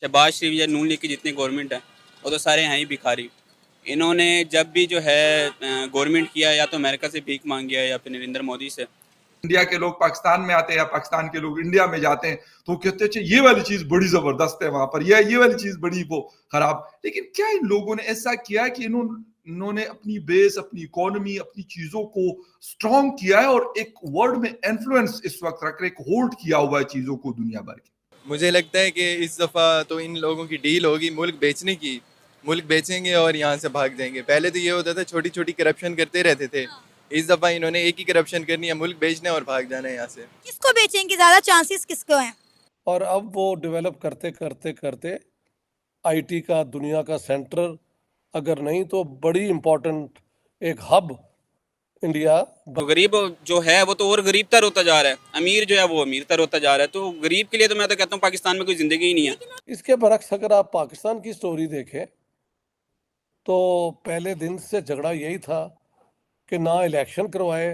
शहबाज शरीफ या नून लीग की जितनी गवर्नमेंट है वो तो सारे हैं ही भिखारी। इन्होंने जब भी जो है गवर्नमेंट किया या तो अमेरिका से भीख मांगी है या फिर नरेंद्र मोदी से। इंडिया के लोग पाकिस्तान में आते हैं या पाकिस्तान के लोग इंडिया में जाते हैं तो कहते हैं ये वाली चीज बड़ी जबरदस्त है वहां पर, या ये वाली चीज बड़ी वो खराब। लेकिन क्या इन लोगों ने ऐसा किया कि इन्होंने अपनी बेस, अपनी इकोनॉमी, अपनी चीजों को स्ट्रॉन्ग किया है और एक वर्ल्ड में इन्फ्लुएंस इस वक्त रख रहे, एक होल्ड किया हुआ है चीजों को दुनिया भर की। मुझे लगता है कि इस दफ़ा तो इन लोगों की डील होगी मुल्क बेचने की। मुल्क बेचेंगे और यहाँ से भाग जाएंगे। पहले तो ये होता था छोटी छोटी करप्शन करते रहते थे। इस दफ़ा इन्होंने एक ही करप्शन करनी है, मुल्क बेचना है और भाग जाना है यहाँ से। किसको बेचेंगे, ज्यादा चांसेस किसको हैं? और अब वो डेवलप करते करते करते आईटी का दुनिया का सेंटर, अगर नहीं तो बड़ी इम्पोर्टेंट एक हब इंडिया। तो गरीब जो है वो तो और गरीब तर होता जा रहा है, अमीर जो है वो अमीर तर होता जा रहा है। तो गरीब के लिए तो मैं तो कहता हूँ पाकिस्तान में कोई जिंदगी ही नहीं है। इसके बरक्स अगर आप पाकिस्तान की स्टोरी देखें तो पहले दिन से झगड़ा यही था कि ना इलेक्शन करवाए,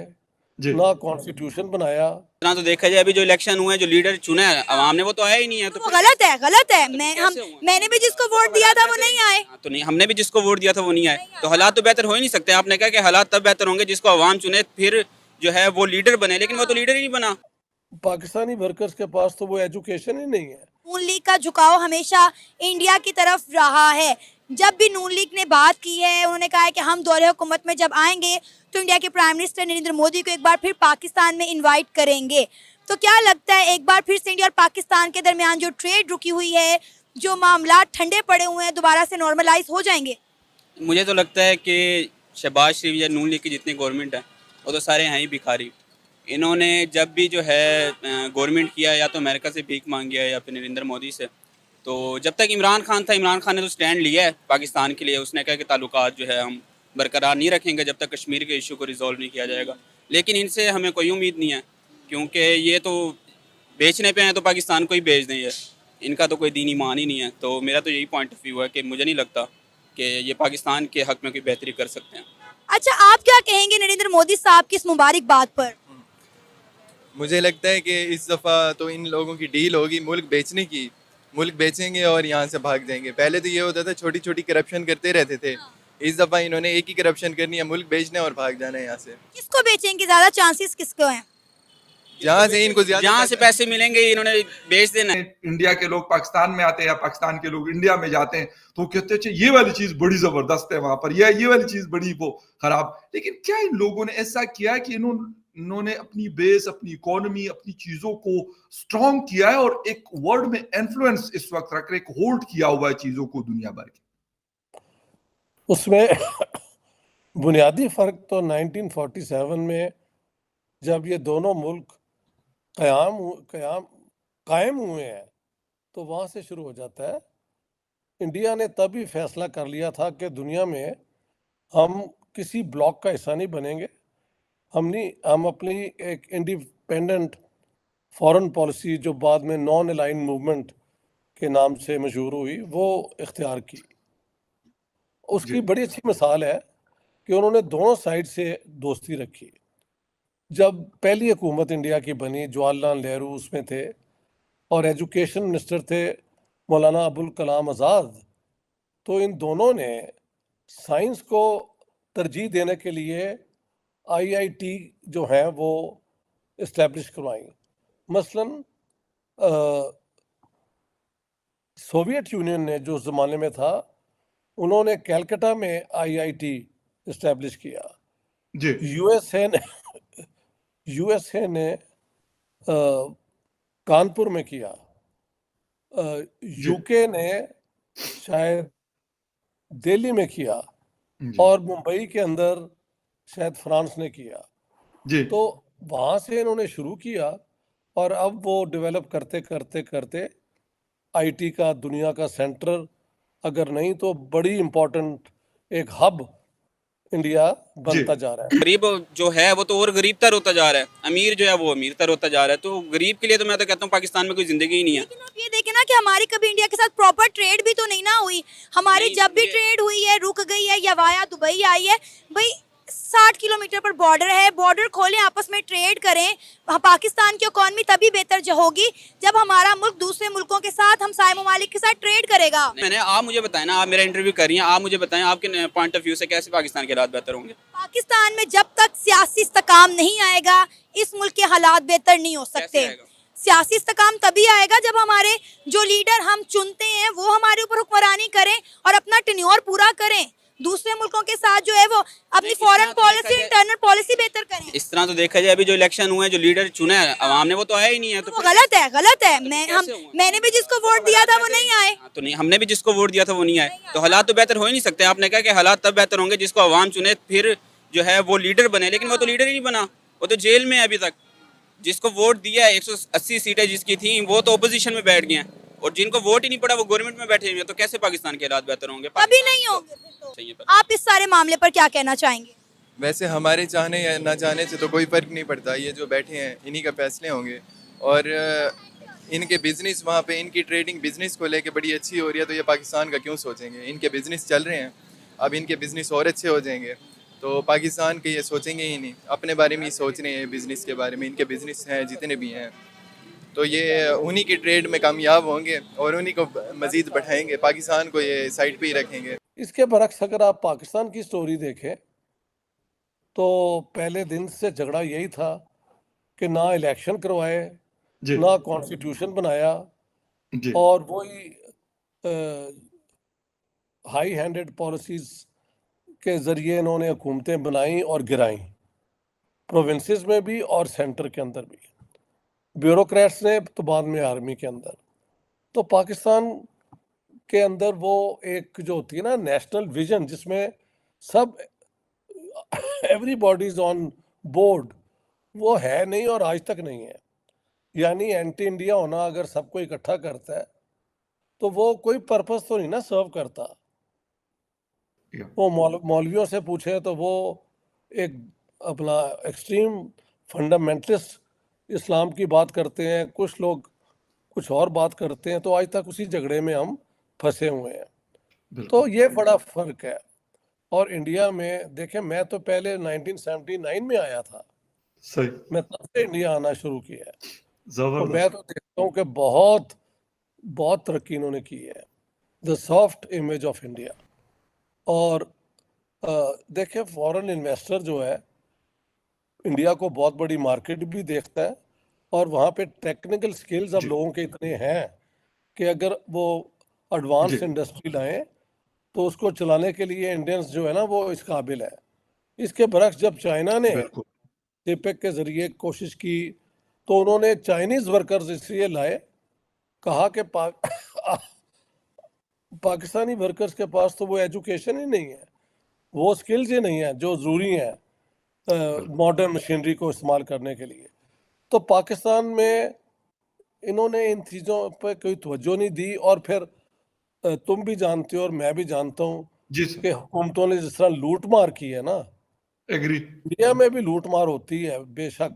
ना कॉन्स्टिट्यूशन बनाया। इतना तो देखा जाए अभी जो इलेक्शन हुए हैं, जो लीडर चुने हैं अवाम ने, वो तो आया ही नहीं है। तो वो गलत है, गलत है। मैंने भी जिसको वोट दिया था वो नहीं आए। तो नहीं, हमने भी जिसको वोट दिया था वो नहीं आए। तो हालात तो बेहतर हो ही नहीं सकते। आपने कहा कि हालात तब बेहतर होंगे जिसको अवाम चुने फिर जो है वो लीडर बने, लेकिन वो तो लीडर ही नहीं बना। पाकिस्तानी वर्कर्स के पास तो वो एजुकेशन ही नहीं है। नून लीग का झुकाव हमेशा इंडिया की तरफ रहा है। जब भी नून लीग ने बात की है, उन्होंने कहा है कि हम दौरे हुकूमत में जब आएंगे तो इंडिया के प्राइम मिनिस्टर नरेंद्र मोदी को एक बार फिर पाकिस्तान में इनवाइट करेंगे। तो क्या लगता है एक बार फिर से इंडिया और पाकिस्तान के दरमियान जो ट्रेड रुकी हुई है, जो मामला ठंडे पड़े हुए हैं, दोबारा से नॉर्मलाइज हो जाएंगे? मुझे तो लगता है कि शहबाज शरीफ या नून लीग की जितनी गवर्नमेंट है वो तो सारे हैं ही भिखारी। इन्होंने जब भी जो है गवर्नमेंट किया या तो अमेरिका से भीख मांगी है या फिर नरेंद्र मोदी से। तो जब तक इमरान खान था, इमरान खान ने तो स्टैंड लिया है पाकिस्तान के लिए। उसने कहा कि ताल्लुकात जो है हम बरकरार नहीं रखेंगे जब तक कश्मीर के इशू को रिजॉल्व नहीं किया जाएगा। लेकिन इनसे हमें कोई उम्मीद नहीं है, क्योंकि ये तो बेचने पे हैं तो पाकिस्तान को ही बेच देंगे। इनका तो कोई दीन ईमान ही नहीं है। तो मेरा तो यही पॉइंट ऑफ व्यू है कि मुझे नहीं लगता कि ये पाकिस्तान के हक में कोई बेहतरी कर सकते हैं। अच्छा, आप क्या कहेंगे नरेंद्र मोदी साहब की इस मुबारक बात पर? मुझे लगता है कि इस दफ़ा तो इन लोगों की डील होगी मुल्क बेचने की। मुल्क बेचेंगे और यहाँ से भाग जाएंगे। पहले तो ये होता था छोटी छोटी करप्शन करते रहते थे। इस दफ़ा इन्होंने एक ही करप्शन करनी है, मुल्क बेचना है और भाग जाना है यहाँ से। किसको बेचेंगे, ज्यादा चांसेस किसको हैं? जहाँ से इनको जहाँ से पैसे मिलेंगे इन्होंने बेच देना है। इंडिया के लोग पाकिस्तान में आते हैं या पाकिस्तान के लोग इंडिया में जाते हैं तो कहते हैं ये वाली चीज बड़ी जबरदस्त है वहां पर, या ये वाली चीज बड़ी वो खराब। लेकिन क्या इन लोगों ने ऐसा किया कि इन्होंने अपनी बेस, अपनी इकोनॉमी, अपनी चीजों को स्ट्रॉन्ग किया है और एक वर्ल्ड में इन्फ्लुएंस इस वक्त रख रहे, एक होल्ड किया हुआ है चीजों को दुनिया भर की। उसमें बुनियादी फर्क तो 1947 में जब ये दोनों मुल्क कायम हुए हैं तो वहां से शुरू हो जाता है। इंडिया ने तब ही फैसला कर लिया था कि दुनिया में हम किसी ब्लॉक का हिस्सा नहीं बनेंगे। हम अपनी एक इंडिपेंडेंट फॉरेन पॉलिसी, जो बाद में नॉन अलाइन मूवमेंट के नाम से मशहूर हुई, वो इख्तियार की। उसकी बड़ी अच्छी मिसाल है कि उन्होंने दोनों साइड से दोस्ती रखी। जब पहली हुकूमत इंडिया की बनी, जवाहरलाल नेहरू उसमें थे और एजुकेशन मिनिस्टर थे मौलाना अबुल कलाम आज़ाद। तो इन दोनों ने साइंस को तरजीह देने के लिए आईआईटी जो है वो इस्टेब्लिश करवाई। मसलन सोवियत यूनियन ने जो ज़माने में था, उन्होंने कलकत्ता में आईआईटी इस्टेब्लिश किया। यूएसए ने कानपुर में किया। यूके ने शायद दिल्ली में किया और मुंबई के अंदर शायद फ्रांस ने किया। तो वहाँ से इन्होंने शुरू किया और अब वो डेवलप करते करते करते आईटी का दुनिया का सेंटर, अगर नहीं तो बड़ी इम्पोर्टेंट एक हब इंडिया बनता जा रहा है। गरीब जो है वो तो और गरीब तर होता जा रहा है, अमीर जो है वो अमीर तर होता जा रहा है। तो गरीब के लिए तो मैं तो कहता हूँ पाकिस्तान में कोई जिंदगी ही नहीं है। लेकिन आप ये देखें ना कि हमारी कभी इंडिया के साथ प्रॉपर ट्रेड भी तो नहीं ना हुई। हमारी जब भी ट्रेड हुई है रुक गई है या वाया दुबई आई है। भाई 60 किलोमीटर पर बॉर्डर है, बॉर्डर खोलें, आपस में ट्रेड करें। पाकिस्तान की इकॉनमी तभी बेहतर होगी जब हमारा मुल्क दूसरे मुल्कों के साथ, हमसाये ममालिक के साथ ट्रेड करेगा। मैंने आप मुझे बताएं ना, आप मेरा इंटरव्यू कर रही हैं, आप मुझे बताएं आपके पॉइंट ऑफ व्यू से कैसे पाकिस्तान के हालात बेहतर होंगे। पाकिस्तान में जब तक सियासी इस्तेकाम नहीं आएगा, इस मुल्क के हालात बेहतर नहीं हो सकते। कैसे आएगा? सियासी इस्तेकाम तभी आएगा जब हमारे जो लीडर हम चुनते हैं वो हमारे ऊपर हुक्मरानी करें और अपना टेन्योर पूरा करें। दूसरे मुल्कों के साथ जो है वो अपनी फॉरेन पॉलिसी, इंटरनल पॉलिसी बेहतर करें। इस तरह तो देखा जाए अभी जो इलेक्शन हुए, जो लीडर चुने हैं अवाम ने, वो तो आया ही नहीं है। तो गलत है, गलत है। मैंने भी जिसको वोट दिया था वो नहीं आए। तो नहीं, हमने भी जिसको वोट दिया था वो नहीं आए, तो हालात तो बेहतर हो ही नहीं सकते। आपने कहा कि हालात तब बेहतर होंगे जिसको अवाम चुने, फिर जो है वो लीडर बने, लेकिन वो तो लीडर ही नहीं बना, वो तो जेल में है अभी तक। जिसको वोट दिया है, 180 सीटें जिसकी थी, वो तो ओपोजिशन में बैठ गए हैं, और जिनको वोट ही नहीं पड़ा वो गवर्नमेंट में बैठे हुए हैं। तो कैसे पाकिस्तान के हालात बेहतर होंगे? अभी नहीं होंगे। चाहिए पर। आप इस सारे मामले पर क्या कहना चाहेंगे? वैसे हमारे चाहने या ना चाहने से तो कोई फ़र्क नहीं पड़ता, ये जो बैठे हैं इन्हीं का फैसले होंगे। और इनके बिज़नेस वहाँ पे, इनकी ट्रेडिंग बिज़नेस को लेके बड़ी अच्छी हो रही है, तो ये पाकिस्तान का क्यों सोचेंगे। इनके बिज़नेस चल रहे हैं, अब इनके बिज़नेस और अच्छे हो जाएंगे तो पाकिस्तान के ये सोचेंगे ही नहीं, अपने बारे में ही सोच रहे हैं, बिज़नेस के बारे में। इनके बिज़नेस हैं जितने भी हैं, तो ये उन्हीं की ट्रेड में कामयाब होंगे और उन्हीं को मज़ीद बढ़ाएंगे, पाकिस्तान को ये साइड पे ही रखेंगे। इसके बरक्स अगर आप पाकिस्तान की स्टोरी देखें तो पहले दिन से झगड़ा यही था कि ना इलेक्शन करवाए, जी ना कॉन्स्टिट्यूशन बनाया, जी और वही हाई हैंडेड पॉलिसीज के ज़रिए इन्होंने हुकूमतें बनाई और गिराई, प्रोविंसेस में भी और सेंटर के अंदर भी। ब्यूरोक्रेट्स ने तो बाद में आर्मी के अंदर। तो पाकिस्तान के अंदर वो एक जो होती है ना नेशनल विजन, जिसमें सब एवरीबॉडी इज ऑन बोर्ड, वो है नहीं और आज तक नहीं है। यानी एंटी इंडिया होना अगर सबको इकट्ठा करता है तो वो कोई पर्पस तो नहीं ना सर्व करता। या वो मौलवियों से पूछे तो वो एक अपना एक्सट्रीम फंडामेंटलिस्ट इस्लाम की बात करते हैं, कुछ लोग कुछ और बात करते हैं, तो आज तक उसी झगड़े में हम फंसे हुए हैं। बिल्कुल तो ये बड़ा फर्क है। और इंडिया में देखें, मैं तो पहले 1979 में आया था, सही, मैं तब से इंडिया आना शुरू किया है, तो मैं जबरदस्त। तो देखता हूँ कि बहुत बहुत तरक्की इन्होंने की है, the soft image of India. और देखें, फॉरेन इन्वेस्टर जो है इंडिया को बहुत बड़ी मार्केट भी देखता है, और वहाँ पे टेक्निकल स्किल्स अब जी लोगों के इतने हैं कि अगर वो एडवांस जी इंडस्ट्री लाएं तो उसको चलाने के लिए इंडियंस जो है ना वो इस काबिल है। इसके बरक्स जब चाइना ने बिल्कुल सीपेक के जरिए कोशिश की तो उन्होंने चाइनीज वर्कर्स इसलिए लाए, कहा कि पाकिस्तानी वर्कर्स के पास तो वो एजुकेशन ही नहीं है, वो स्किल्स ही नहीं है जो ज़रूरी हैं मॉडर्न मशीनरी को इस्तेमाल करने के लिए। तो पाकिस्तान में इन्होंने इन चीज़ों पर कोई तवज्जो नहीं दी। और फिर तुम भी जानते हो और मैं भी जानता हूँ जी कि सर, हुकूमतों ने जिस तरह लूट मार की है ना, एग्री। इंडिया में भी लूट मार होती है बेशक,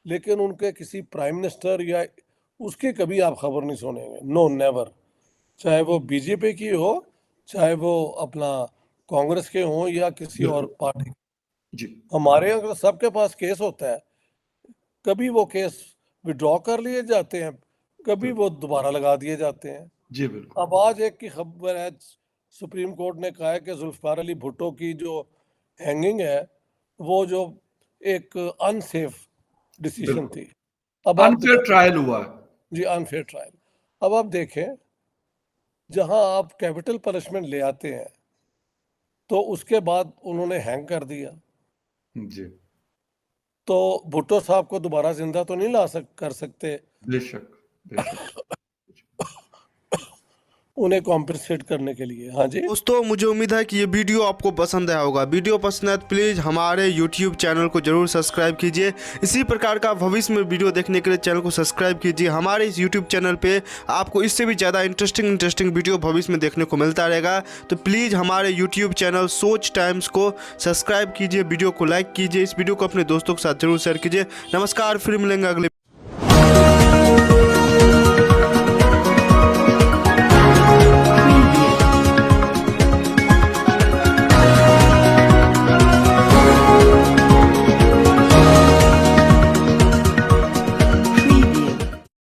लेकिन उनके किसी प्राइम मिनिस्टर या उसकी कभी आप खबर नहीं सुनेंगे, नो नेवर। चाहे वो बीजेपी की हो, चाहे वो अपना कांग्रेस के हों या किसी और बिल्कुल पार्टी। जी हमारे यहाँ तो सबके पास केस होता है, कभी वो केस विड्रॉ कर लिए जाते हैं, कभी वो दोबारा लगा दिए जाते हैं। जी बिल्कुल अब आज एक की खबर है, सुप्रीम कोर्ट ने कहा है कि जुल्फिकार अली भुट्टो की जो हैंगिंग है वो जो एक अनसेफ डिसीजन बिल्कुल थी। अब आप अनफेयर ट्रायल हुआ है। जी, अनफेयर ट्रायल। अब आप देखें, जहां आप कैपिटल पनिशमेंट ले आते हैं तो उसके बाद उन्होंने हैंग कर दिया, जी तो भुट्टो साहब को दोबारा जिंदा तो नहीं कर सकते, बेशक बेशक। उन्हें कॉम्पनसेट करने के लिए। हाँ जी दोस्तों, मुझे उम्मीद है कि ये वीडियो आपको पसंद आया होगा। वीडियो पसंद है तो प्लीज़ हमारे YouTube चैनल को जरूर सब्सक्राइब कीजिए। इसी प्रकार का भविष्य में वीडियो देखने के लिए चैनल को सब्सक्राइब कीजिए। हमारे इस YouTube चैनल पे आपको इससे भी ज़्यादा इंटरेस्टिंग वीडियो भविष्य में देखने को मिलता रहेगा। तो प्लीज़ हमारे YouTube चैनल सोच टाइम्स को सब्सक्राइब कीजिए, वीडियो को लाइक कीजिए, इस वीडियो को अपने दोस्तों के साथ जरूर शेयर कीजिए। नमस्कार, फिर मिलेंगे अगले